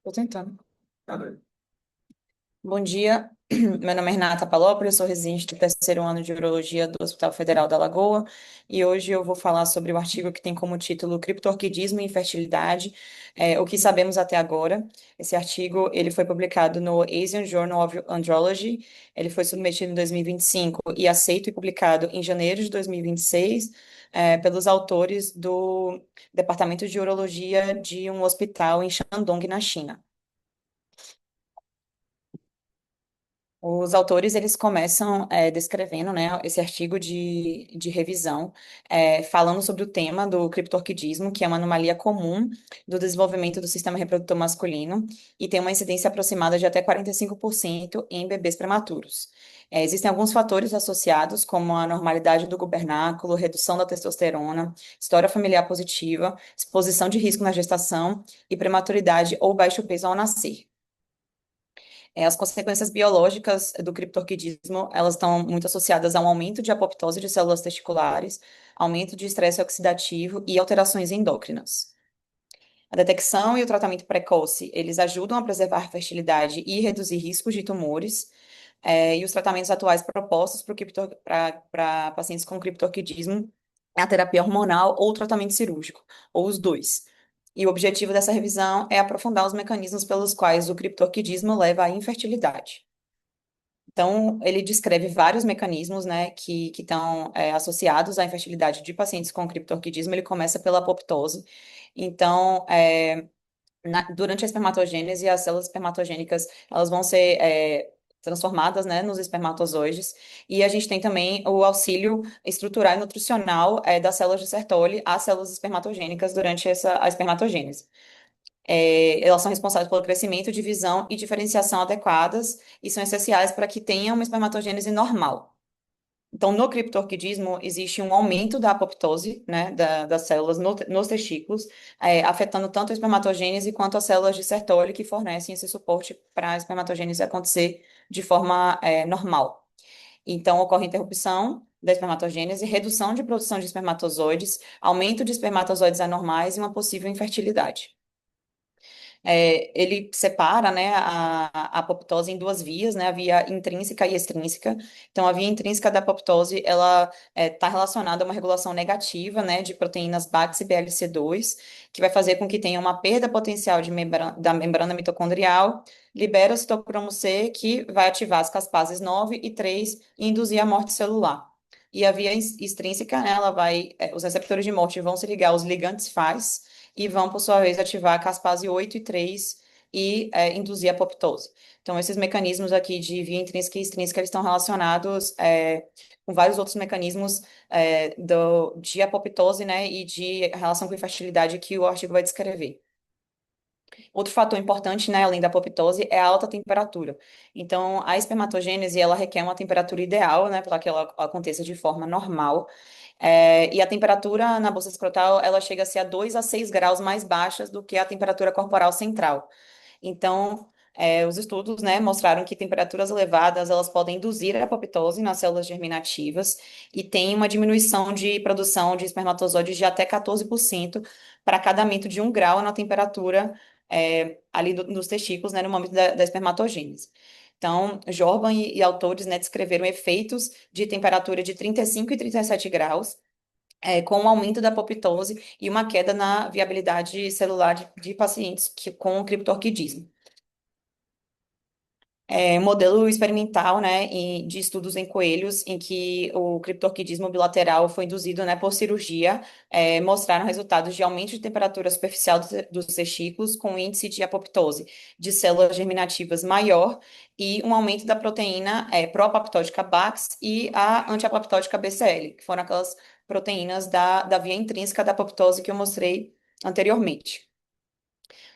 Tô tentando. Bom dia, meu nome é Renata Palópolis, eu sou residente do terceiro ano de Urologia do Hospital Federal da Lagoa e hoje eu vou falar sobre o artigo que tem como título Criptorquidismo e Infertilidade, o que sabemos até agora. Esse artigo ele foi publicado no Asian Journal of Andrology, ele foi submetido em 2025 e aceito e publicado em janeiro de 2026, pelos autores do Departamento de Urologia de um hospital em Shandong, na China. Os autores, eles começam descrevendo, né, esse artigo de revisão, falando sobre o tema do criptorquidismo, que é uma anomalia comum do desenvolvimento do sistema reprodutor masculino e tem uma incidência aproximada de até 45% em bebês prematuros. Existem alguns fatores associados, como a normalidade do gubernáculo, redução da testosterona, história familiar positiva, exposição de risco na gestação e prematuridade ou baixo peso ao nascer. As consequências biológicas do criptorquidismo, elas estão muito associadas a um aumento de apoptose de células testiculares, aumento de estresse oxidativo e alterações endócrinas. A detecção e o tratamento precoce, eles ajudam a preservar a fertilidade e reduzir riscos de tumores. E os tratamentos atuais propostos para pacientes com criptorquidismo é a terapia hormonal ou o tratamento cirúrgico, ou os dois. E o objetivo dessa revisão é aprofundar os mecanismos pelos quais o criptorquidismo leva à infertilidade. Então, ele descreve vários mecanismos, né, que estão associados à infertilidade de pacientes com criptorquidismo. Ele começa pela apoptose. Então, durante a espermatogênese, as células espermatogênicas, elas vão ser transformadas, né, nos espermatozoides. E a gente tem também o auxílio estrutural e nutricional das células de Sertoli às células espermatogênicas durante a espermatogênese. Elas são responsáveis pelo crescimento, divisão e diferenciação adequadas e são essenciais para que tenha uma espermatogênese normal. Então, no criptorquidismo, existe um aumento da apoptose, né, das células nos testículos, afetando tanto a espermatogênese quanto as células de Sertoli, que fornecem esse suporte para a espermatogênese acontecer de forma, normal. Então, ocorre interrupção da espermatogênese, redução de produção de espermatozoides, aumento de espermatozoides anormais e uma possível infertilidade. Ele separa, né, a apoptose em duas vias, né, a via intrínseca e extrínseca. Então, a via intrínseca da apoptose, ela está relacionada a uma regulação negativa, né, de proteínas BAX e BLC2, que vai fazer com que tenha uma perda potencial da membrana mitocondrial, libera o citocromo C, que vai ativar as caspases 9 e 3 e induzir a morte celular. E a via extrínseca, né, os receptores de morte vão se ligar aos ligantes FAS, e vão, por sua vez, ativar a caspase 8 e 3 e induzir a apoptose. Então, esses mecanismos aqui de via intrínseca e extrínseca, eles estão relacionados com vários outros mecanismos de apoptose, né, e de relação com infertilidade que o artigo vai descrever. Outro fator importante, né, além da apoptose, é a alta temperatura. Então, a espermatogênese, ela requer uma temperatura ideal, né, para que ela aconteça de forma normal. E a temperatura na bolsa escrotal, ela chega a ser a 2 a 6 graus mais baixas do que a temperatura corporal central. Então, os estudos, né, mostraram que temperaturas elevadas, elas podem induzir a apoptose nas células germinativas e tem uma diminuição de produção de espermatozoides de até 14% para cada aumento de 1 grau na temperatura ali nos testículos, né, no momento da espermatogênese. Então, Jorban e autores, né, descreveram efeitos de temperatura de 35 e 37 graus, com o aumento da apoptose e uma queda na viabilidade celular de pacientes com criptorquidismo. Um modelo experimental, né, de estudos em coelhos, em que o criptorquidismo bilateral foi induzido, né, por cirurgia, mostraram resultados de aumento de temperatura superficial dos testículos com índice de apoptose de células germinativas maior e um aumento da proteína pró-apoptótica BAX e a antiapoptótica BCL, que foram aquelas proteínas da via intrínseca da apoptose que eu mostrei anteriormente.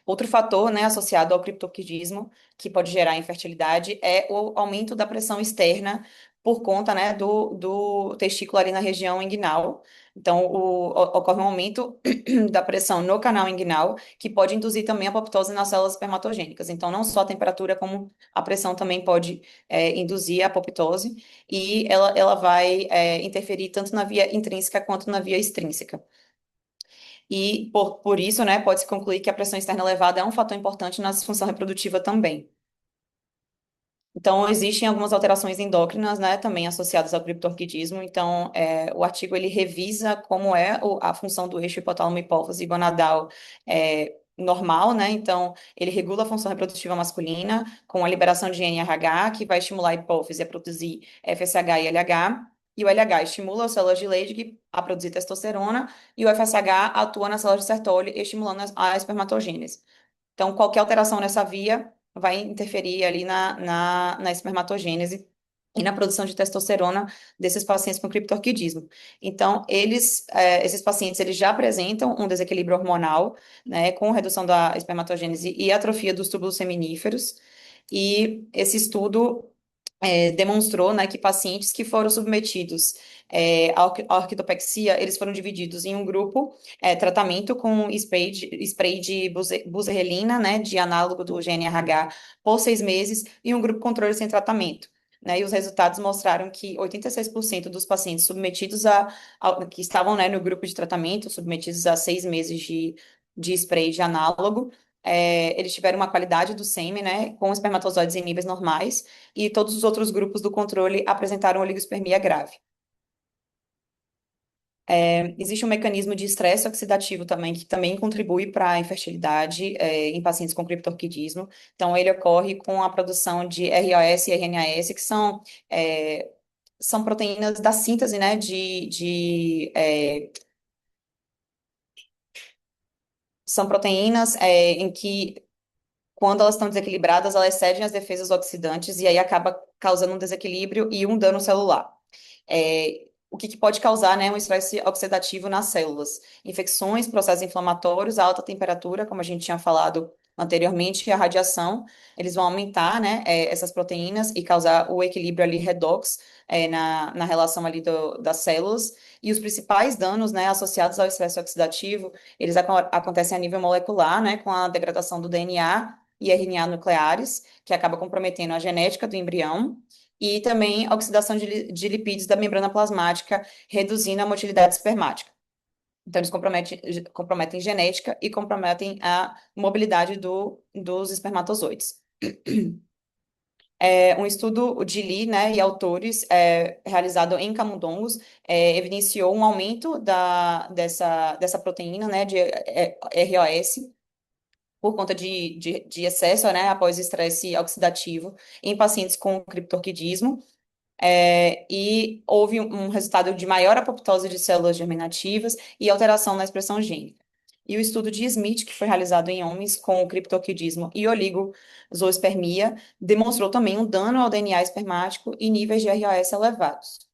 Outro fator, né, associado ao criptorquidismo, que pode gerar infertilidade, é o aumento da pressão externa por conta, né, do testículo ali na região inguinal. Então, ocorre um aumento da pressão no canal inguinal, que pode induzir também a apoptose nas células espermatogênicas. Então, não só a temperatura, como a pressão também pode induzir a apoptose, e ela vai interferir tanto na via intrínseca quanto na via extrínseca. E por isso, né, pode-se concluir que a pressão externa elevada é um fator importante na disfunção reprodutiva também. Então, existem algumas alterações endócrinas, né, também associadas ao criptorquidismo. Então, o artigo ele revisa como é a função do eixo hipotálamo-hipófise gonadal normal, né? Então, ele regula a função reprodutiva masculina com a liberação de NRH, que vai estimular a hipófise a produzir FSH e LH. E o LH estimula as células de Leydig a produzir testosterona, e o FSH atua nas células de Sertoli, estimulando a espermatogênese. Então, qualquer alteração nessa via vai interferir ali na espermatogênese e na produção de testosterona desses pacientes com criptorquidismo. Então, esses pacientes, eles já apresentam um desequilíbrio hormonal, né, com redução da espermatogênese e atrofia dos túbulos seminíferos. E esse estudo demonstrou, né, que pacientes que foram submetidos à orquitopexia, eles foram divididos em um grupo, tratamento com spray de buzerelina, né, de análogo do GNRH, por 6 meses, e um grupo controle sem tratamento. Né, e os resultados mostraram que 86% dos pacientes submetidos que estavam, né, no grupo de tratamento, submetidos a 6 meses de spray de análogo, eles tiveram uma qualidade do sêmen, né, com espermatozoides em níveis normais, e todos os outros grupos do controle apresentaram oligospermia grave. Existe um mecanismo de estresse oxidativo também, que também contribui para a infertilidade, em pacientes com criptorquidismo. Então, ele ocorre com a produção de ROS e RNAS, que são proteínas da síntese, né, são proteínas em que, quando elas estão desequilibradas, elas cedem às defesas oxidantes e aí acaba causando um desequilíbrio e um dano celular. O que pode causar, né, um estresse oxidativo nas células? Infecções, processos inflamatórios, a alta temperatura, como a gente tinha falado anteriormente, e a radiação, eles vão aumentar, né, essas proteínas e causar o equilíbrio ali redox, na relação ali das células. E os principais danos, né, associados ao estresse oxidativo, eles acontecem a nível molecular, né, com a degradação do DNA e RNA nucleares, que acaba comprometendo a genética do embrião, e também a oxidação de lipídios da membrana plasmática, reduzindo a motilidade espermática. Então, eles comprometem genética e comprometem a mobilidade dos espermatozoides. Um estudo de Lee, né, e autores, realizado em camundongos, evidenciou um aumento dessa proteína, né, de ROS, por conta de excesso, né, após estresse oxidativo em pacientes com criptorquidismo. E houve um resultado de maior apoptose de células germinativas e alteração na expressão gênica. E o estudo de Smith, que foi realizado em homens com criptorquidismo e oligozoospermia, demonstrou também um dano ao DNA espermático e níveis de ROS elevados.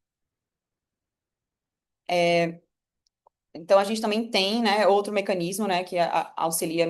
Então, a gente também tem, né, outro mecanismo, né, que auxilia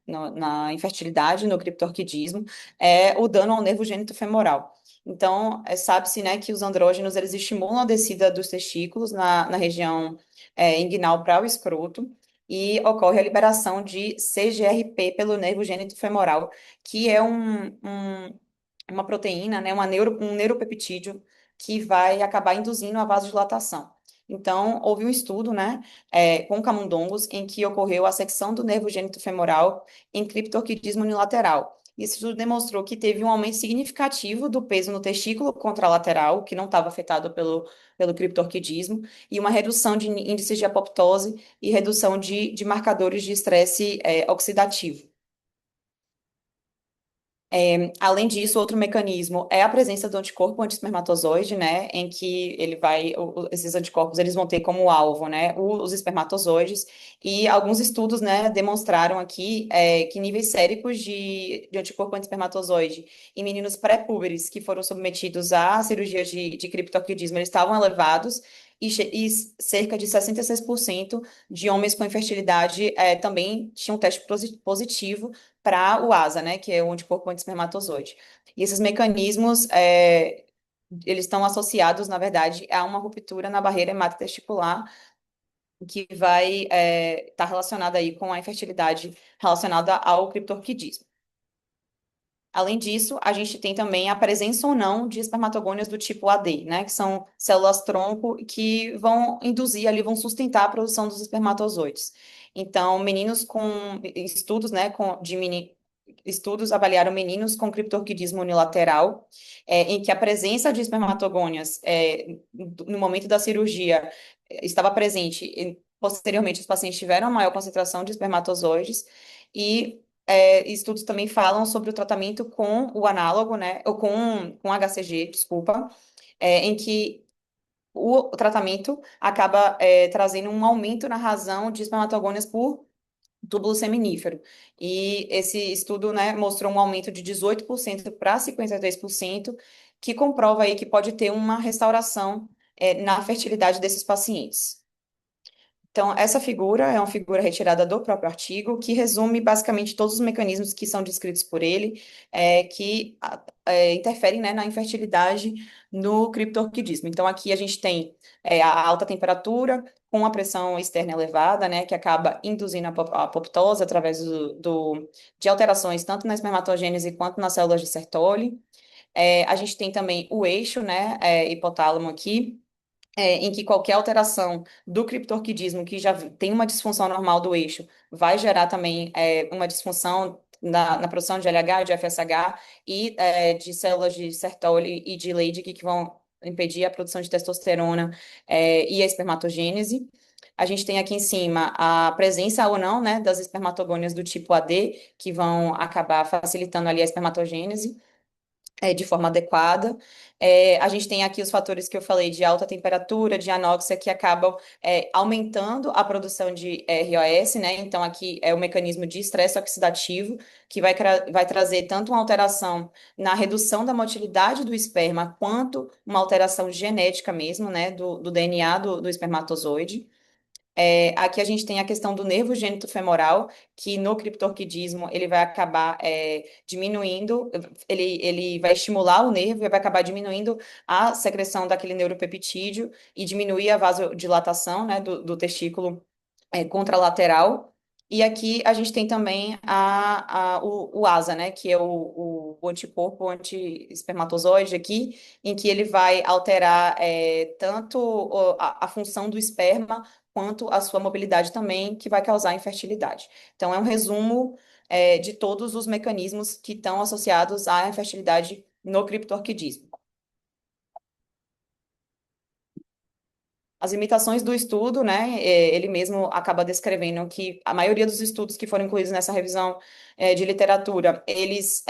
na infertilidade, no criptorquidismo, é o dano ao nervo gênito femoral. Então, sabe-se, né, que os andrógenos, eles estimulam a descida dos testículos na região inguinal para o escroto, e ocorre a liberação de CGRP pelo nervo gênito femoral, que é uma proteína, né, um neuropeptídeo que vai acabar induzindo a vasodilatação. Então, houve um estudo, né, com camundongos, em que ocorreu a secção do nervo gênito femoral em criptorquidismo unilateral. Esse estudo demonstrou que teve um aumento significativo do peso no testículo contralateral, que não estava afetado pelo criptorquidismo, e uma redução de índices de apoptose e redução de marcadores de estresse oxidativo. Além disso, outro mecanismo é a presença do anticorpo anti-espermatozoide, né, em que esses anticorpos, eles vão ter como alvo, né, os espermatozoides, e alguns estudos, né, demonstraram aqui que níveis séricos de anticorpo anti-espermatozoide em meninos pré-púberes que foram submetidos a cirurgia de criptorquidismo, eles estavam elevados, e cerca de 66% de homens com infertilidade também tinham um teste positivo para o ASA, né, que é o anticorpo anti-espermatozoide. E esses mecanismos eles estão associados, na verdade, a uma ruptura na barreira hematotesticular que vai estar relacionada aí com a infertilidade relacionada ao criptorquidismo. Além disso, a gente tem também a presença ou não de espermatogônias do tipo AD, né, que são células tronco que vão induzir ali, vão sustentar a produção dos espermatozoides. Então, meninos com estudos, né, estudos avaliaram meninos com criptorquidismo unilateral, em que a presença de espermatogônias no momento da cirurgia estava presente. E, posteriormente, os pacientes tiveram a maior concentração de espermatozoides e estudos também falam sobre o tratamento com o análogo, né, ou com HCG, desculpa, em que o tratamento acaba trazendo um aumento na razão de espermatogônias por túbulo seminífero. E esse estudo, né, mostrou um aumento de 18% para 53%, que comprova aí que pode ter uma restauração, na fertilidade desses pacientes. Então, essa figura é uma figura retirada do próprio artigo, que resume basicamente todos os mecanismos que são descritos por ele, interferem, né, na infertilidade no criptorquidismo. Então, aqui a gente tem a alta temperatura com a pressão externa elevada, né, que acaba induzindo a apoptose através de alterações tanto na espermatogênese quanto nas células de Sertoli. A gente tem também o eixo, né, hipotálamo aqui, em que qualquer alteração do criptorquidismo, que já tem uma disfunção normal do eixo, vai gerar também uma disfunção na produção de LH, de FSH e de células de Sertoli e de Leydig que vão impedir a produção de testosterona e a espermatogênese. A gente tem aqui em cima a presença ou não, né, das espermatogônias do tipo AD, que vão acabar facilitando ali a espermatogênese de forma adequada. A gente tem aqui os fatores que eu falei de alta temperatura, de anóxia, que acabam aumentando a produção de ROS, né? Então, aqui é o mecanismo de estresse oxidativo, que vai trazer tanto uma alteração na redução da motilidade do esperma, quanto uma alteração genética mesmo, né? Do DNA do espermatozoide. Aqui a gente tem a questão do nervo gênito femoral, que no criptorquidismo ele vai acabar diminuindo, ele vai estimular o nervo e vai acabar diminuindo a secreção daquele neuropeptídeo e diminuir a vasodilatação, né, do testículo contralateral. E aqui a gente tem também o ASA, né, que é o anticorpo anti-espermatozoide aqui, em que ele vai alterar tanto a função do esperma quanto a sua mobilidade também, que vai causar infertilidade. Então, é um resumo de todos os mecanismos que estão associados à infertilidade no criptorquidismo. As limitações do estudo, né, ele mesmo acaba descrevendo que a maioria dos estudos que foram incluídos nessa revisão de literatura, eles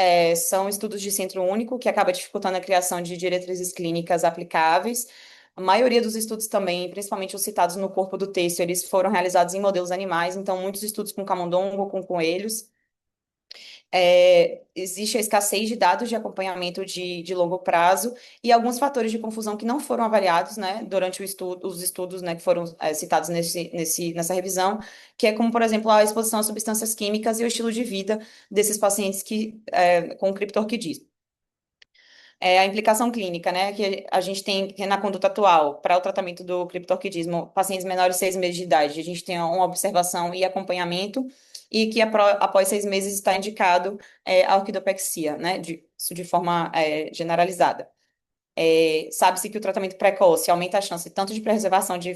são estudos de centro único, que acaba dificultando a criação de diretrizes clínicas aplicáveis. A maioria dos estudos também, principalmente os citados no corpo do texto, eles foram realizados em modelos animais, então muitos estudos com camundongo, com coelhos. Existe a escassez de dados de acompanhamento de longo prazo e alguns fatores de confusão que não foram avaliados, né, durante os estudos, né, que foram citados nessa revisão, que é como, por exemplo, a exposição a substâncias químicas e o estilo de vida desses pacientes com criptorquidismo. A implicação clínica, né, que a gente tem que na conduta atual para o tratamento do criptorquidismo, pacientes menores de 6 meses de idade, a gente tem uma observação e acompanhamento, e que após 6 meses está indicado a orquidopexia, né, isso de forma generalizada. Sabe-se que o tratamento precoce aumenta a chance tanto de preservação de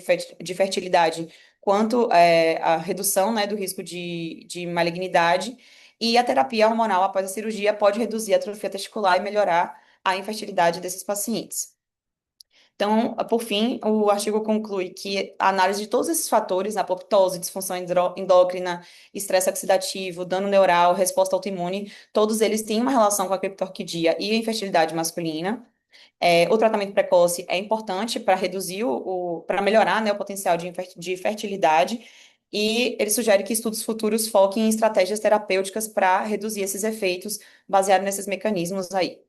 fertilidade, quanto a redução, né, do risco de malignidade, e a terapia hormonal após a cirurgia pode reduzir a atrofia testicular e melhorar a infertilidade desses pacientes. Então, por fim, o artigo conclui que a análise de todos esses fatores, apoptose, disfunção endócrina, estresse oxidativo, dano neural, resposta autoimune, todos eles têm uma relação com a criptorquidia e a infertilidade masculina. O tratamento precoce é importante para reduzir para melhorar, né, o potencial de fertilidade, e ele sugere que estudos futuros foquem em estratégias terapêuticas para reduzir esses efeitos, baseado nesses mecanismos aí.